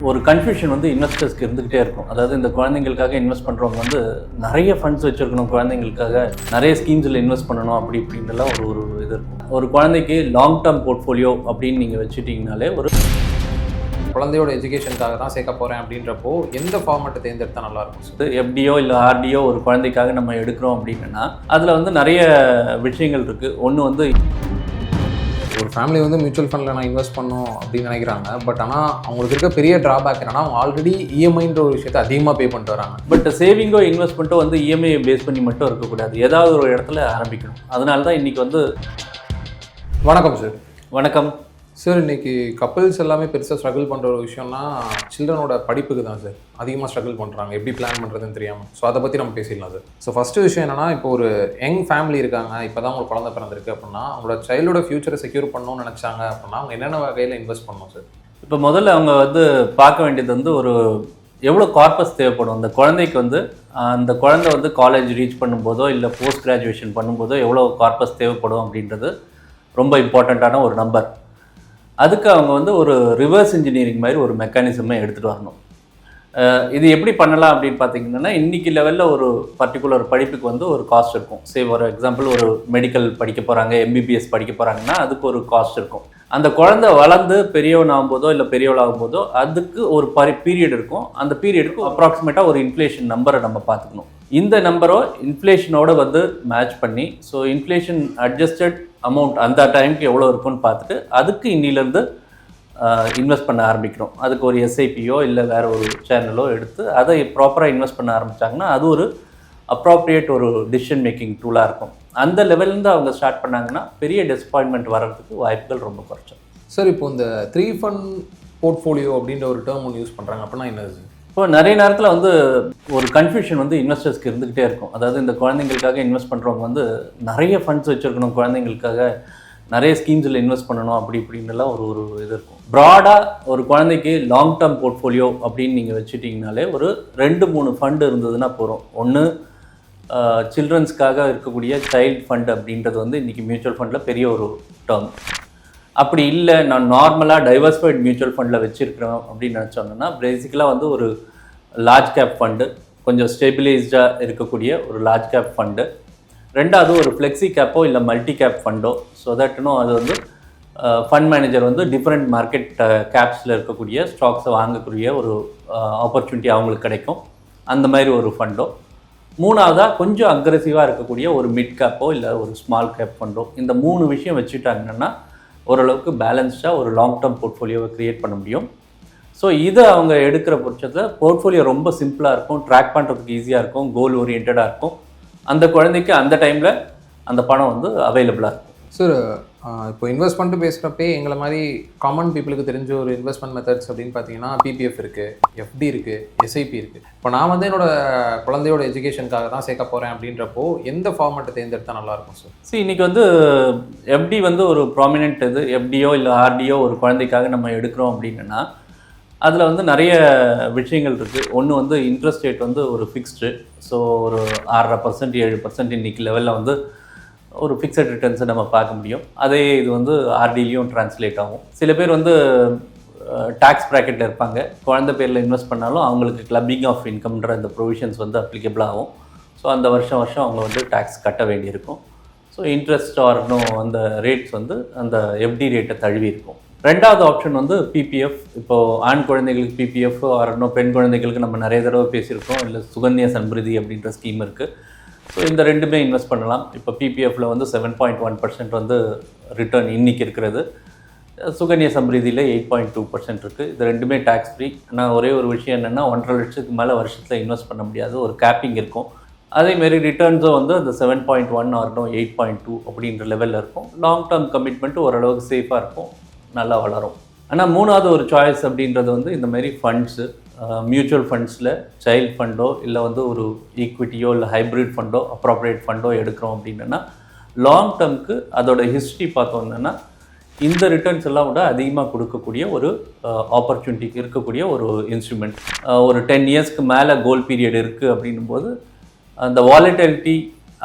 ஒரு கன்ஃபியூஷன் வந்து இன்வெஸ்டர்ஸ்க்கு இருந்துகிட்டே இருக்கும். அதாவது இந்த குழந்தைங்களுக்காக இன்வெஸ்ட் பண்ணுறவங்க வந்து நிறைய ஃபண்ட்ஸ் வச்சுருக்கணும், குழந்தைங்களுக்காக நிறைய ஸ்கீம்ஸில் இன்வெஸ்ட் பண்ணணும் அப்படி இப்படின்றலாம் ஒரு இது இருக்கும். ஒரு குழந்தைக்கு லாங் டேர்ம் போர்ட்ஃபோலியோ அப்படின்னு நீங்கள் வச்சுட்டிங்கனாலே ஒரு குழந்தையோட எஜுகேஷனுக்காக தான் சேர்க்க போகிறேன் அப்படின்றப்போ எந்த ஃபார்மெட்டை தேர்ந்தெடுத்தால் நல்லாயிருக்கும்? எஃப்டியோ இல்லை ஆர்டியோ ஒரு குழந்தைக்காக நம்ம எடுக்கிறோம் அப்படின்னா அதில் வந்து நிறைய விஷயங்கள் இருக்குது. ஒன்று வந்து ஒரு ஃபேமிலி வந்து மியூச்சுவல் ஃபண்டில் நான் இன்வெஸ்ட் பண்ணணும் அப்படின்னு நினைக்கிறாங்க. பட் ஆனால் அவங்களுக்கு இருக்க பெரிய ட்ராபேக் என்னன்னா அவங்க ஆல்ரெடி இஎம்ஐன்ற ஒரு விஷயத்தை அதிகமாக பே பண்ணிட்டு வராங்க. பட் சேவிங்கோ இன்வெஸ்ட்மெண்ட்டோ வந்து இஎம்ஐயை பேஸ் பண்ணி மட்டும் இருக்கக்கூடாது, ஏதாவது ஒரு இடத்துல ஆரம்பிக்கணும். அதனால தான் இன்றைக்கி வந்து வணக்கம் சார். வணக்கம் சார். இன்றைக்கி கப்பிள்ஸ் எல்லாமே பெருசாக ஸ்ட்ரகிள் பண்ணுற ஒரு விஷயம்னா சில்ட்ரனோட படிப்புக்கு தான் சார் அதிகமாக ஸ்ட்ரகிள் பண்ணுறாங்க, எப்படி பிளான் பண்ணுறதுன்னு தெரியாமல். ஸோ அதை பற்றி நம்ம பேசிடலாம் சார். ஸோ ஃபஸ்ட்டு விஷயம் என்னென்னா, இப்போ ஒரு யங் ஃபேமிலி இருக்காங்க, இப்போ தான் உங்களுக்கு குழந்தை பிறந்திருக்கு அப்படின்னா அவங்களோட சைல்டோட ஃபியூச்சரை செக்யூர் பண்ணணும்னு நினச்சாங்க அப்படின்னா அவங்க என்னென்ன வகையில் இன்வெஸ்ட் பண்ணணும் சார்? இப்போ முதல்ல அவங்க வந்து பார்க்க வேண்டியது வந்து ஒரு எவ்வளோ கார்பஸ் தேவைப்படும் அந்த குழந்தைக்கு. வந்து அந்த குழந்தை வந்து காலேஜ் ரீச் பண்ணும்போதோ இல்லை போஸ்ட் கிராஜுவேஷன் பண்ணும்போதோ எவ்வளோ கார்பஸ் தேவைப்படும் அப்படின்றது ரொம்ப இம்பார்ட்டண்ட்டான ஒரு நம்பர். அதுக்கு அவங்க வந்து ஒரு ரிவர்ஸ் இன்ஜினியரிங் மாதிரி ஒரு மெக்கானிசமே எடுத்துகிட்டு வரணும். இது எப்படி பண்ணலாம் அப்படின்னு பார்த்தீங்கன்னா, இன்றைக்கி லெவலில் ஒரு பர்டிகுலர் படிப்புக்கு வந்து ஒரு காஸ்ட் இருக்கும். ஒரு எக்ஸாம்பிள், ஒரு மெடிக்கல் படிக்க போகிறாங்க, எம்பிபிஎஸ் படிக்க போகிறாங்கன்னா அதுக்கு ஒரு காஸ்ட் இருக்கும். அந்த குழந்தை வளர்ந்து பெரியவன் ஆகும்போதோ இல்லை பெரியவளாகும்போதோ அதுக்கு ஒரு பீரியட் இருக்கும். அந்த பீரியடுக்கு அப்ராக்சிமேட்டாக ஒரு இன்ஃப்ளேஷன் நம்பரை நம்ம பார்த்துக்கணும். இந்த நம்பரோ இன்ஃப்ளேஷனோட வந்து மேட்ச் பண்ணி, ஸோ இன்ஃப்ளேஷன் அட்ஜஸ்டட் அமௌண்ட் அந்த டைமுக்கு எவ்வளோ இருக்குன்னு பார்த்துட்டு அதுக்கு இன்னிலேருந்து இன்வெஸ்ட் பண்ண ஆரம்பிக்கிறோம். அதுக்கு ஒரு எஸ்ஐபியோ இல்லை வேறு ஒரு சேனலோ எடுத்து அதை ப்ராப்பராக இன்வெஸ்ட் பண்ண ஆரம்பித்தாங்கன்னா அது ஒரு அப்ராப்ரியேட் ஒரு டிசிஷன் மேக்கிங் டூலாக இருக்கும். அந்த லெவல்லேருந்து அவங்க ஸ்டார்ட் பண்ணாங்கன்னா பெரிய டிசப்பாயின்மெண்ட் வர்றதுக்கு வாய்ப்புகள் ரொம்ப குறைச்சோம். சார், இப்போ இந்த 3 ஃபண்ட் போர்ட்ஃபோலியோ அப்படின்ற ஒரு டேர்ம் ஒன்று யூஸ் பண்ணுறாங்க அப்படின்னா என்னது? இப்போ நிறைய நேரத்தில் வந்து ஒரு கன்ஃபியூஷன் வந்து இன்வெஸ்டர்ஸ்க்கு இருந்துகிட்டே இருக்கும். அதாவது இந்த குழந்தைங்களுக்காக இன்வெஸ்ட் பண்ணுறவங்க வந்து நிறைய ஃபண்ட்ஸ் வச்சுருக்கணும், குழந்தைங்களுக்காக நிறைய ஸ்கீம்ஸில் இன்வெஸ்ட் பண்ணணும் அப்படி இப்படின்னுலாம் ஒரு இது இருக்கும். ப்ராடாக ஒரு குழந்தைக்கு லாங் டேர்ம் போர்ட்ஃபோலியோ அப்படின்னு நீங்கள் வச்சுட்டிங்கனாலே ஒரு 2-3 ஃபண்டு இருந்ததுன்னா போகிறோம். ஒன்று சில்ட்ரன்ஸ்க்காக இருக்கக்கூடிய சைல்டு ஃபண்ட் அப்படின்றது வந்து இன்றைக்கி மியூச்சுவல் ஃபண்டில் பெரிய ஒரு டேர்ம். அப்படி இல்லை, நான் நார்மலாக டைவர்சிஃபைட் மியூச்சுவல் ஃபண்டில் வச்சுருக்கிறோம் அப்படின்னு நினச்சோன்னா பேசிக்கலாக வந்து ஒரு லார்ஜ் கேப் ஃபண்டு, கொஞ்சம் ஸ்டெபிலைஸ்டாக இருக்கக்கூடிய ஒரு லார்ஜ் கேப் ஃபண்டு. ரெண்டாவது ஒரு ஃப்ளெக்ஸி கேப்போ இல்லை மல்டி கேப் ஃபண்டோ. ஸோ தட்னும் அது வந்து ஃபண்ட் மேனேஜர் வந்து டிஃப்ரெண்ட் மார்க்கெட் கேப்ஸில் இருக்கக்கூடிய ஸ்டாக்ஸை வாங்கக்கூடிய ஒரு ஆப்பர்ச்சுனிட்டி அவங்களுக்கு கிடைக்கும், அந்த மாதிரி ஒரு ஃபண்டோ. மூணாவதாக கொஞ்சம் அக்ரெசிவாக இருக்கக்கூடிய ஒரு மிட் கேப்போ இல்லை ஒரு ஸ்மால் கேப் ஃபண்டோ. இந்த 3 விஷயம் வச்சுட்டாங்கன்னா ஓரளவுக்கு பேலன்ஸ்டாக ஒரு லாங் டேர்ம் போர்ட்ஃபோலியோவை க்ரியேட் பண்ண முடியும். ஸோ இதை அவங்க எடுக்கிற பட்சத்தில் போர்ட்ஃபோலியோ ரொம்ப சிம்பிளாக இருக்கும், ட்ராக் பண்ணுறதுக்கு ஈஸியாக இருக்கும், கோல் ஓரியன்டாக இருக்கும். அந்த குழந்தைக்கு அந்த டைமில் அந்த பணம் வந்து அவைலபிளாக இருக்கும். சார், இப்போ இன்வெஸ்ட்மெண்ட்டு பேசுகிறப்பே எங்களை மாதிரி காமன் பீப்புளுக்கு தெரிஞ்ச ஒரு இன்வெஸ்ட்மெண்ட் மெத்தட்ஸ் அப்படின்னு பார்த்தீங்கன்னா பிபிஎஃப் இருக்குது, எஃப்டி இருக்குது, எஸ்ஐபி இருக்குது. இப்போ நான் வந்து என்னோடய குழந்தையோட எஜுகேஷனுக்காக தான் சேர்க்க போகிறேன் அப்படின்றப்போ எந்த ஃபார்மெட்டை தேர்ந்தெடுத்தால் நல்லாயிருக்கும் சார்? இன்றைக்கி வந்து எஃப்டி வந்து ஒரு ப்ராமினென்ட் இது. எஃப்டியோ இல்லை ஆர்டியோ ஒரு குழந்தைக்காக நம்ம எடுக்கிறோம் அப்படின்னா அதில் வந்து நிறைய விஷயங்கள் இருக்குது. ஒன்று வந்து இன்ட்ரெஸ்ட் ரேட் வந்து ஒரு ஃபிக்ஸ்டு. ஸோ ஒரு 6.5% 7% இன்றைக்கி லெவலில் வந்து ஒரு ஃபிக்ஸட் ரிட்டர்ன்ஸை நம்ம பார்க்க முடியும். அதே இது வந்து ஆர்டிலையும் ட்ரான்ஸ்லேட் ஆகும். சில பேர் வந்து டேக்ஸ் ப்ராக்கெட்டில் இருப்பாங்க, குழந்தை பேரில் இன்வெஸ்ட் பண்ணாலும் அவங்களுக்கு கிளப்பிங் ஆஃப் இன்கம்ன்ற இந்த ப்ரொவிஷன்ஸ் வந்து அப்ளிகபிள் ஆகும். ஸோ அந்த வருஷம் அவங்க வந்து டேக்ஸ் கட்ட வேண்டியிருக்கும். ஸோ இன்ட்ரெஸ்ட் ஆர்னும் அந்த ரேட்ஸ் வந்து அந்த எஃப்டி ரேட்டை தழுவி இருக்கும். ரெண்டாவது ஆப்ஷன் வந்து பிபிஎஃப். இப்போது ஆண் குழந்தைகளுக்கு பிபிஎஃப் ஆரணும், பெண் குழந்தைகளுக்கு நம்ம நிறைய தடவை பேசியிருக்கோம், இல்லை சுகன்யா சம்ரிதி அப்படின்ற ஸ்கீம் இருக்குது. ஸோ இந்த ரெண்டுமே இன்வெஸ்ட் பண்ணலாம். இப்போ பிபிஎஃப்பில் வந்து 7.1% வந்து ரிட்டர்ன் இன்றைக்கி இருக்கிறது. சுகன்யா சம்ரிதியில் 8.2% இருக்குது. இது ரெண்டுமே டேக்ஸ் ஃப்ரீ. ஆனால் ஒரே ஒரு விஷயம் என்னென்னா 1.5 லட்சத்துக்கு மேலே வருஷத்தில் இன்வெஸ்ட் பண்ண முடியாது, ஒரு கேப்பிங் இருக்கும். அதேமாரி ரிட்டர்ன்ஸும் வந்து அந்த 7.1 ஆகட்டும் 8.2 அப்படின்ற லெவலில் இருக்கும். லாங் டேர்ம் கமிட்மெண்ட்டு ஓரளவுக்கு சேஃபாக இருக்கும், நல்லா வளரும். ஆனால் மூணாவது ஒரு சாய்ஸ் அப்படின்றது வந்து இந்த மாதிரி ஃபண்ட்ஸு, மியூச்சுவல் ஃபண்ட்ஸில் சைல்டு ஃபண்டோ இல்லை வந்து ஒரு ஈக்விட்டியோ இல்லை ஹைப்ரிட் ஃபண்டோ அப்ராப்ரியேட் ஃபண்டோ எடுக்கிறோம் அப்படின்னா லாங் டேர்முக்கு அதோட ஹிஸ்ட்ரி பார்த்தோன்னா இந்த ரிட்டர்ன்ஸ் எல்லாம் விட அதிகமாக கொடுக்கக்கூடிய ஒரு ஆப்பர்ச்சுனிட்டிக்கு இருக்கக்கூடிய ஒரு இன்ஸ்ட்ருமெண்ட். ஒரு 10 இயர்ஸ்க்கு மேலே கோல் பீரியட் இருக்குது அப்படின்னும் போது அந்த வாலட்டிலிட்டி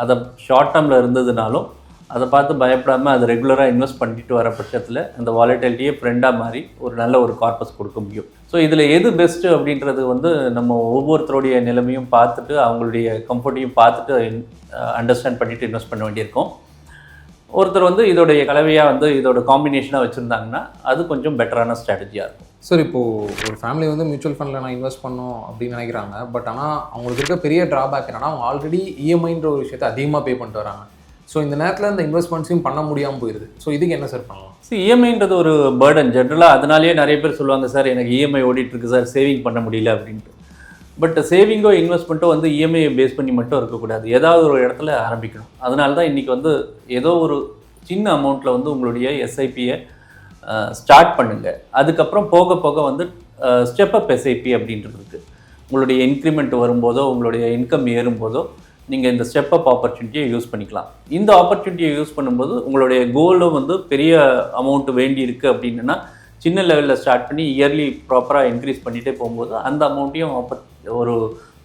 அதை ஷார்ட் டேர்மில் இருந்ததுனாலும் அதை பார்த்து பயப்படாமல் அதை ரெகுலராக இன்வெஸ்ட் பண்ணிட்டு வர பட்சத்தில் அந்த வாலட்டிலிட்டியே ஃப்ரெண்டாக மாறி ஒரு நல்ல ஒரு கார்பஸ் கொடுக்க முடியும். ஸோ இதில் எது பெஸ்ட்டு அப்படின்றது வந்து நம்ம ஒவ்வொருத்தருடைய நிலைமையும் பார்த்துட்டு அவங்களுடைய கம்ஃபர்ட்டையும் பார்த்துட்டு அண்டர்ஸ்டாண்ட் பண்ணிவிட்டு இன்வெஸ்ட் பண்ண வேண்டியிருக்கும். ஒருத்தர் வந்து இதோடைய கலவையாக வந்து இதோட காம்பினேஷனாக வச்சுருந்தாங்கன்னா அது கொஞ்சம் பெட்டரான ஸ்ட்ராட்டஜியாக இருக்கும். சார் இப்போது ஒரு ஃபேமிலி வந்து மியூச்சுவல் ஃபண்டில் நான் இன்வெஸ்ட் பண்ணணும் அப்படின்னு நினைக்கிறாங்க. பட் ஆனால் அவங்களுக்கு இருக்க பெரிய ட்ராபேக் என்னன்னா அவங்க ஆல்ரெடி இஎம்ஐன்ற ஒரு விஷயத்தை அதிகமாக பே பண்ணிட்டு வராங்க. ஸோ இந்த நேரத்தில் இந்த இன்வெஸ்ட்மெண்ட்ஸையும் பண்ண முடியாமல் போயிடுது. ஸோ இதுக்கு என்ன சார் பண்ணலாம்? இஎம்ஐன்றது ஒரு பேர்டன் ஜென்ரலாக. அதனாலேயே நிறைய பேர் சொல்லுவாங்க, சார் எனக்கு இஎம்ஐ ஓடிட்டுருக்கு சார், சேவிங் பண்ண முடியல அப்படின்ட்டு. பட் சேவிங்கோ இன்வெஸ்ட்மெண்ட்டோ வந்து இஎம்ஐயை பேஸ் பண்ணி மட்டும் இருக்கக்கூடாது, ஏதாவது ஒரு இடத்துல ஆரம்பிக்கணும். அதனால தான் இன்றைக்கி வந்து ஏதோ ஒரு சின்ன அமௌண்ட்டில் வந்து உங்களுடைய எஸ்ஐபியை ஸ்டார்ட் பண்ணுங்கள். அதுக்கப்புறம் போக போக வந்து ஸ்டெப் அப் எஸ்ஐபி அப்படின்றது இருக்குது. உங்களுடைய இன்க்ரிமெண்ட் வரும்போதோ உங்களுடைய இன்கம் ஏறும்போதோ நீங்கள் இந்த ஸ்டெப் அப் ஆப்பர்ச்சுனிட்டியை யூஸ் பண்ணிக்கலாம். இந்த ஆப்பர்ச்சுனிட்டியை யூஸ் பண்ணும்போது உங்களுடைய கோலும் வந்து பெரிய அமௌண்ட் வேண்டி இருக்குது அப்படின்னா சின்ன லெவலில் ஸ்டார்ட் பண்ணி இயர்லி ப்ராப்பராக இன்க்ரீஸ் பண்ணிகிட்டே போகும்போது அந்த அமௌண்ட்டையும் ஒரு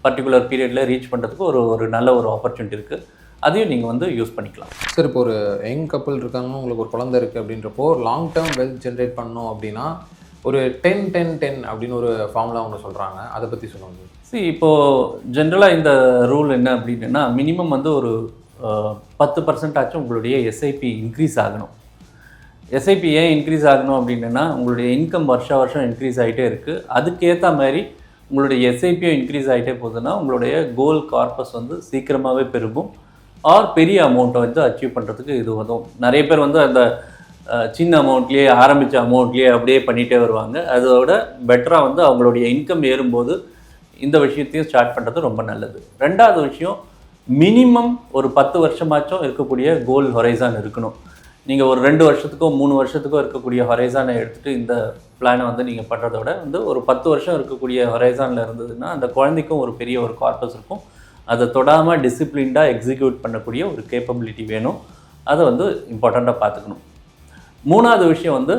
பர்டிகுலர் பீரியடில் ரீச் பண்ணுறதுக்கு ஒரு நல்ல ஒரு ஆப்பர்ச்சுனிட்டி இருக்குது. அதையும் நீங்கள் வந்து யூஸ் பண்ணிக்கலாம். சார் இப்போ ஒரு யங் கப்புள் இருக்காங்க, உங்களுக்கு ஒரு குழந்தை இருக்குது அப்படின்றப்போ லாங் டேர்ம் வெல்த் ஜென்ரேட் பண்ணணும் அப்படின்னா ஒரு 10-10-10 அப்படின்னு ஒரு ஃபார்முலா ஒன்று சொல்கிறாங்க, அதை பற்றி சொல்லுவாங்க. சரி, இப்போது ஜென்ரலாக இந்த ரூல் என்ன அப்படின்னா மினிமம் வந்து ஒரு 10% ஆச்சும் உங்களுடைய எஸ்ஐபி இன்க்ரீஸ் ஆகணும். எஸ்ஐபி ஏன் இன்க்ரீஸ் ஆகணும் அப்படின்னா உங்களுடைய இன்கம் வருஷம் இன்க்ரீஸ் ஆகிட்டே இருக்குது. அதுக்கேற்ற மாதிரி உங்களுடைய எஸ்ஐபியும் இன்க்ரீஸ் ஆகிட்டே போகுதுன்னா உங்களுடைய கோல் கார்பஸ் வந்து சீக்கிரமாகவே பெருகும் ஆர் பெரிய அமௌண்ட்டை வந்து அச்சீவ் பண்ணுறதுக்கு இது உதவும். நிறைய பேர் வந்து அந்த சின்ன அமௌண்ட்லேயே ஆரம்பித்த அமௌண்ட்லேயே அப்படியே பண்ணிகிட்டே வருவாங்க. அதோட பெட்டராக வந்து அவங்களுடைய இன்கம் ஏறும்போது இந்த விஷயத்தையும் ஸ்டார்ட் பண்ணுறது ரொம்ப நல்லது. ரெண்டாவது விஷயம், மினிமம் ஒரு 10 வருஷமாச்சும் இருக்கக்கூடிய கோல் ஹொரைசான் இருக்கணும். நீங்கள் ஒரு 2 வருஷத்துக்கோ 3 வருஷத்துக்கோ இருக்கக்கூடிய ஹொரைசானை எடுத்துகிட்டு இந்த பிளானை வந்து நீங்கள் பண்ணுறத விட வந்து ஒரு 10 வருஷம் இருக்கக்கூடிய ஹொரைசானில் இருந்ததுன்னா அந்த குழந்தைக்கும் ஒரு பெரிய ஒரு கார்பஸ் இருக்கும். அதை தொடாமல் டிசிப்ளின்டாக எக்ஸிக்யூட் பண்ணக்கூடிய ஒரு கேப்பபிலிட்டி வேணும். அதை வந்து இம்பார்ட்டண்ட்டாக பார்த்துக்கணும். மூணாவது விஷயம் வந்து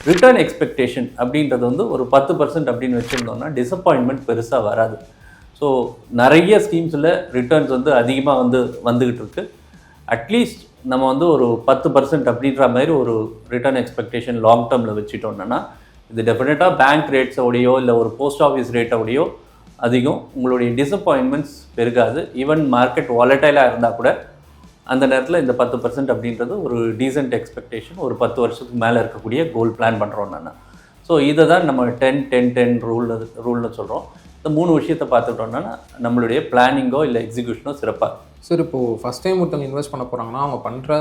ரிட்டர்ன் எக்ஸ்பெக்டேஷன் அப்படின்றது வந்து ஒரு 10% அப்படின்னு வச்சுருந்தோம்னா டிசப்பாயின்மெண்ட் பெருசாக வராது. ஸோ நிறைய ஸ்கீம்ஸில் ரிட்டர்ன்ஸ் வந்து அதிகமாக வந்துக்கிட்டு இருக்குது. அட்லீஸ்ட் நம்ம வந்து ஒரு 10% அப்படின்ற மாதிரி ஒரு ரிட்டர்ன் எக்ஸ்பெக்டேஷன் லாங் டேர்மில் வச்சுட்டோம்னா இது டெஃபினட்டாக பேங்க் ரேட்ஸோடையோ இல்லை ஒரு போஸ்ட் ஆஃபீஸ் ரேட்டோடையோ அதிகம். உங்களுடைய டிசப்பாயின்மெண்ட்ஸ் பெருகாது. ஈவன் மார்க்கெட் வாலட்டைலாக இருந்தால் கூட அந்த நேரத்தில் இந்த 10% அப்படின்றது ஒரு டீசென்ட் எக்ஸ்பெக்டேஷன். ஒரு 10 வருஷத்துக்கு மேலே இருக்கக்கூடிய கோல் பிளான் பண்ணுறோம் நான். ஸோ இதை தான் நம்ம 10-10-10 ரூல்னு சொல்கிறோம். இந்த 3 விஷயத்தை பார்த்துக்கிட்டோம்னா நம்மளுடைய பிளானிங்கோ இல்லை எக்ஸிக்யூஷனோ சிறப்பாக. சார் இப்போது ஃபஸ்ட் டைம் ஒருத்தவங்க இன்வெஸ்ட் பண்ண போகிறாங்கன்னா அவங்க பண்ணுற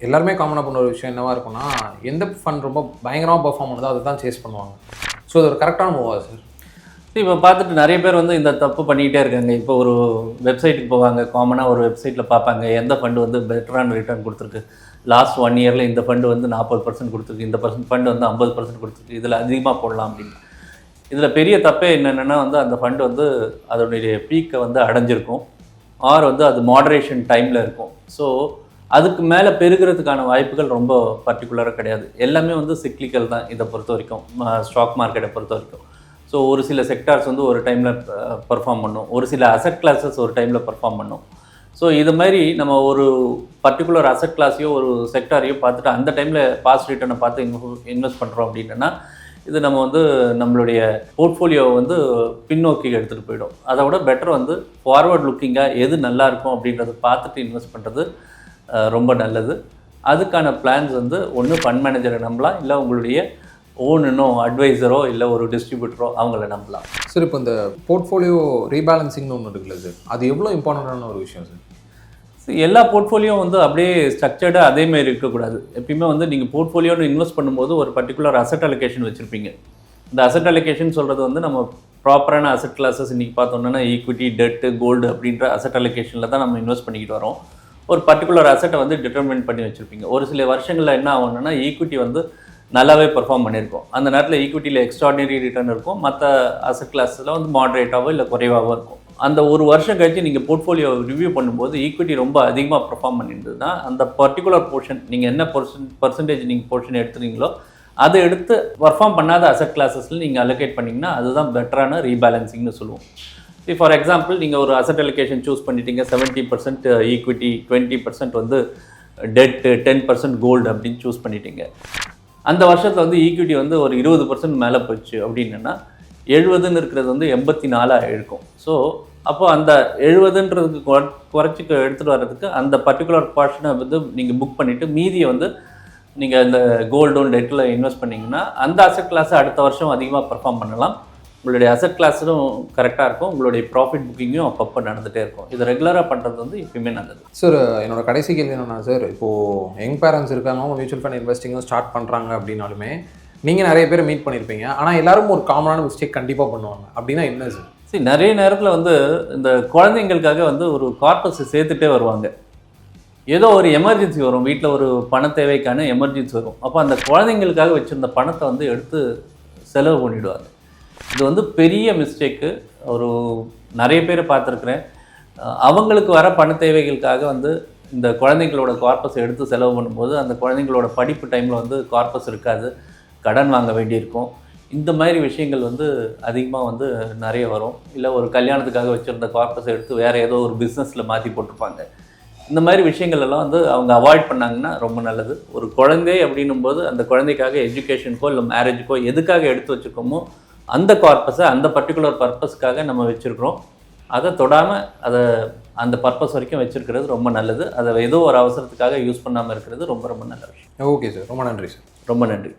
எல்லாருமே காமனாக பண்ண ஒரு விஷயம் என்னவாக இருக்குன்னா எந்த ஃபண்ட் ரொம்ப பயங்கரமாக பர்ஃபார்ம் பண்ணுதோ அதை தான் சேஸ் பண்ணுவாங்க. ஸோ அது ஒரு கரெக்டான மூவா சார்? இப்போ பார்த்துட்டு நிறைய பேர் வந்து இந்த தப்பு பண்ணிக்கிட்டே இருக்காங்க. இப்போ ஒரு வெப்சைட்டுக்கு போவாங்க, காமனாக ஒரு வெப்சைட்டில் பார்ப்பாங்க எந்த ஃபண்டு வந்து பெட்டரான ரிட்டர்ன் கொடுத்துருக்கு, லாஸ்ட் 1 இயரில் இந்த ஃபண்டு வந்து 40% கொடுத்துருக்கு, இந்த ஃபண்டு வந்து 50% கொடுத்துருக்கு, இதில் அதிகமாக போடலாம் அப்படின்னு. இதில் பெரிய தப்பே என்னென்னா வந்து அந்த ஃபண்டு வந்து அதனுடைய பீக்கை வந்து அடைஞ்சிருக்கும் ஆர் வந்து அது மாடரேஷன் டைமில் இருக்கும். ஸோ அதுக்கு மேலே பெருகிறதுக்கான வாய்ப்புகள் ரொம்ப பர்டிகுலராக கிடையாது. எல்லாமே வந்து சிக்லிக்கல் தான் இதை பொறுத்த வரைக்கும், ஸ்டாக் மார்க்கெட்டை பொறுத்த வரைக்கும். ஸோ ஒரு சில செக்டார்ஸ் வந்து ஒரு டைமில் பர்ஃபார்ம் பண்ணும், ஒரு சில அசட் கிளாஸஸ் ஒரு டைமில் பர்ஃபார்ம் பண்ணும். ஸோ இது மாதிரி நம்ம ஒரு பர்டிகுலர் அசட் கிளாஸையோ ஒரு செக்டாரையோ பார்த்துட்டு அந்த டைமில் பாஸ்ட் ரிட்டர்னை பார்த்து இன்வெஸ்ட் பண்ணுறோம் அப்படின்னா இது நம்ம வந்து நம்மளுடைய போர்ட்ஃபோலியோவை வந்து பின்னோக்கி எடுத்துகிட்டு போயிடும். அதை விட பெட்டர் வந்து ஃபார்வர்ட் லுக்கிங்காக எது நல்லாயிருக்கும் அப்படின்றத பார்த்துட்டு இன்வெஸ்ட் பண்ணுறது ரொம்ப நல்லது. அதுக்கான பிளான்ஸ் வந்து ஒன்று ஃபண்ட் மேனேஜரை நம்பலாம், இல்லை உங்களுடைய ஓனும் அட்வைசரோ இல்லை ஒரு டிஸ்ட்ரிபியூட்டரோ அவங்கள நம்பலாம். சார் இப்போ இந்த போர்ட்ஃபோலியோ ரீபேலன்சிங்னு ஒன்று இருக்குல்ல சார், அது எவ்வளோ இம்பார்ட்டண்டான ஒரு விஷயம் சார்? எல்லா போர்ட்ஃபோலியோ வந்து அப்படியே ஸ்ட்ரக்சர்டாக அதேமாதிரி இருக்கக்கூடாது. எப்பயுமே வந்து நீங்கள் போர்ட்ஃபோலியோன்னு இன்வெஸ்ட் பண்ணும்போது ஒரு பர்டிகுலர் அசட் அலோகேஷன் வச்சுருப்பீங்க. இந்த அசட் அலோகேஷன் சொல்கிறது வந்து நம்ம ப்ராப்பரான அசட் கிளாஸஸ் இன்றைக்கி பார்த்தோம்னா ஈக்விட்டி, டெட்டு, கோல்டு அப்படின்ற அசட் அலோகேஷனில் தான் நம்ம இன்வெஸ்ட் பண்ணிக்கிட்டு வரோம். ஒரு பர்டிகுலர் அசட்டை வந்து டிட்டர்மின் பண்ணி வச்சுருப்பீங்க. ஒரு சில வருஷங்களில் என்ன ஆகும்னா ஈக்விட்டி வந்து நல்லாவே பெர்ஃபார்ம் பண்ணியிருக்கோம். அந்த நேரத்தில் ஈக்விட்டியில் எக்ஸ்ட்ராடினரி ரிட்டர்ன் இருக்கும், மற்ற அசட் கிளாஸில் வந்து மாடரேட்டாவோ இல்லை குறைவாகவோ இருக்கும். அந்த ஒரு வருஷம் கழிச்சு நீங்கள் போர்ட்ஃபோலியோ ரிவ்யூ பண்ணும்போது ஈக்விட்டி ரொம்ப அதிகமாக பெர்ஃபார்ம் பண்ணியிருந்ததுன்னா அந்த பர்டிகுலர் போர்ஷன் நீங்கள் என்ன பர்சன்டேஜ் நீங்கள் போர்ஷன் எடுத்துறீங்களோ அதை எடுத்து பர்ஃபார்ம் பண்ணாத அசட் கிளாஸஸில் நீங்கள் அலோகேட் பண்ணிங்கன்னா அதுதான் பெட்டரான ரீபேலன்சிங்னு சொல்லுவோம். ஃபார் எக்ஸாம்பிள் நீங்கள் ஒரு அசட் அலோகேஷன் சூஸ் பண்ணிட்டீங்க, 70% ஈக்விட்டி, 20% வந்து டெட்டு 10% கோல்டு அப்படின்னு சூஸ் பண்ணிட்டீங்க. அந்த வருஷத்தில் வந்து ஈக்விட்டி வந்து ஒரு 20% மேலே போச்சு அப்படின்னா 70ன்னு இருக்கிறது வந்து 84 இருக்கும். ஸோ அப்போ அந்த 70ன்றதுக்கு குறைச்சி எடுத்துகிட்டு வர்றதுக்கு அந்த பர்டிகுலர் போர்ஷனை வந்து நீங்கள் புக் பண்ணிவிட்டு மீதியை வந்து நீங்கள் இந்த கோல்டும் டெட்டில் இன்வெஸ்ட் பண்ணிங்கன்னா அந்த அசெட் கிளாஸை அடுத்த வருஷம் அதிகமாக பர்ஃபார்ம் பண்ணலாம். உங்களுடைய அசெட் கிளாஸும் கரெக்டாக இருக்கும், உங்களுடைய ப்ராஃபிட் புக்கிங்கும் அப்பப்போ நடந்துகிட்டே இருக்கும். இது ரெகுலராக பண்ணுறது வந்து எப்பயுமே நல்லது. சார் என்னோட கடைசி கேள்வி என்னன்னா சார், இப்போது யங் பேரண்ட்ஸ் இருக்காங்க, அவங்க மியூச்சுவல் ஃபண்ட் இன்வெஸ்டிங்கும் ஸ்டார்ட் பண்ணுறாங்க அப்படின்னாலுமே நீங்கள் நிறைய பேர் மீட் பண்ணியிருப்பீங்க, ஆனால் எல்லாரும் ஒரு காமனான மிஸ்டேக் கண்டிப்பாக பண்ணுவாங்க. அப்படின்னா என்ன சார்? சரி, நிறைய நேரத்தில் வந்து இந்த குழந்தைங்களுக்காக வந்து ஒரு கார்பஸ் சேர்த்துட்டே வருவாங்க. ஏதோ ஒரு எமர்ஜென்சி வரும், வீட்டில் ஒரு பண தேவைக்கான எமர்ஜென்சி வரும். அப்போ அந்த குழந்தைங்களுக்காக வச்சுருந்த பணத்தை வந்து எடுத்து செலவு பண்ணிவிடுவாங்க. இது வந்து பெரிய மிஸ்டேக்கு. ஒரு நிறைய பேரை பார்த்துருக்குறேன். அவங்களுக்கு வர பண தேவைகளுக்காக வந்து இந்த குழந்தைங்களோட கார்பஸை எடுத்து செலவு பண்ணும்போது அந்த குழந்தைங்களோட படிப்பு டைமில் வந்து கார்பஸ் இருக்காது, கடன் வாங்க வேண்டியிருக்கும். இந்த மாதிரி விஷயங்கள் வந்து அதிகமாக வந்து நிறைய வரும். இல்லை ஒரு கல்யாணத்துக்காக வச்சுருந்த கார்பஸை எடுத்து வேறு ஏதோ ஒரு பிஸ்னஸில் மாற்றி போட்டிருப்பாங்க. இந்த மாதிரி விஷயங்கள் எல்லாம் வந்து அவங்க அவாய்ட் பண்ணாங்கன்னா ரொம்ப நல்லது. ஒரு குழந்தை அப்படின்னும் போது அந்த குழந்தைக்காக எஜுகேஷனுக்கோ இல்லை மேரேஜுக்கோ எதுக்காக எடுத்து வச்சுருக்கோமோ அந்த கார்பஸை அந்த பர்டிகுலர் பர்பஸ்க்காக நம்ம வச்சுருக்கிறோம். அதை தொடாமல் அதை அந்த பர்பஸ் வரைக்கும் வச்சுருக்கிறது ரொம்ப நல்லது. அதை ஏதோ ஒரு அவசரத்துக்காக யூஸ் பண்ணாமல் இருக்கிறது ரொம்ப ரொம்ப நல்ல விஷயம். ஓகே சார், ரொம்ப நன்றி சார். ரொம்ப நன்றி.